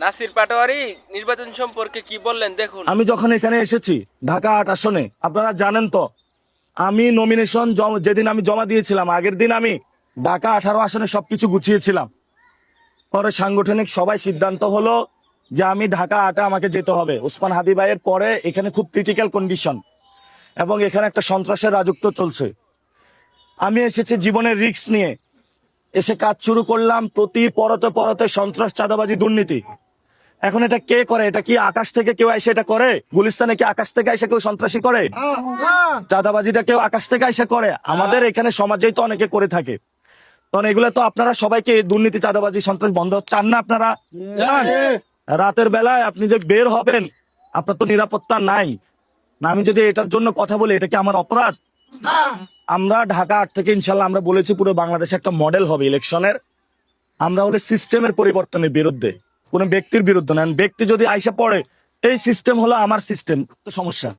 নাসির পাটোয়ারি নির্বাচন সম্পর্কে কি বললেন দেখুন। আমি যখন এখানে এসেছি ঢাকা ৮ আসনে, আপনারা জানেন তো আমি নমিনেশন যেদিন আমি জমা দিয়েছিলাম আগের দিন আমি ঢাকা ১৮ আসনে সবকিছু গুছিয়েছিলাম। পরে সাংগঠনিক সবাই সিদ্ধান্ত হলো যে আমি ঢাকা ৮ আমাকে যেতে হবে। ওসমান হাদি ভাইয়ের পরে এখানে খুব ক্রিটিক্যাল কন্ডিশন এবং এখানে একটা সন্ত্রাসের রাজত্ব চলছে। আমি এসেছি জীবনের রিস্ক নিয়ে, এসে কাজ শুরু করলাম। প্রতি পরতে পরতে সন্ত্রাস, চাঁদাবাজি, দুর্নীতি। এখন এটা কে করে? এটা কি আকাশ থেকে কেউ এসে এটা করে? গুলিস্তানে কি আকাশ থেকে এসে কেউ সন্ত্রাসী করে? চাঁদাবাজিটা কেউ আকাশ থেকে এসে করে? আমাদের এখানে সমাজেই তো অনেকে করে থাকে। তখন এগুলো তো আপনারা সবাইকে দুর্নীতি, চাঁদাবাজি, সন্ত্রাস বন্ধ চান না? আপনারা চান? রাতের বেলায় আপনি যে বের হবেন, আপনার তো নিরাপত্তা নাই না। আমি যদি এটার জন্য কথা বলি, এটা কি আমার অপরাধ? আমরা ঢাকা ৮ থেকে ইনশাল্লাহ আমরা বলেছি পুরো বাংলাদেশে একটা মডেল হবে ইলেকশনের। আমরা হলে সিস্টেমের পরিবর্তনের বিরুদ্ধে, কোন ব্যক্তির বিরুদ্ধে না। ব্যক্তি যদি আইসা পড়ে, এই সিস্টেম হলো আমার সিস্টেম, তো সমস্যা।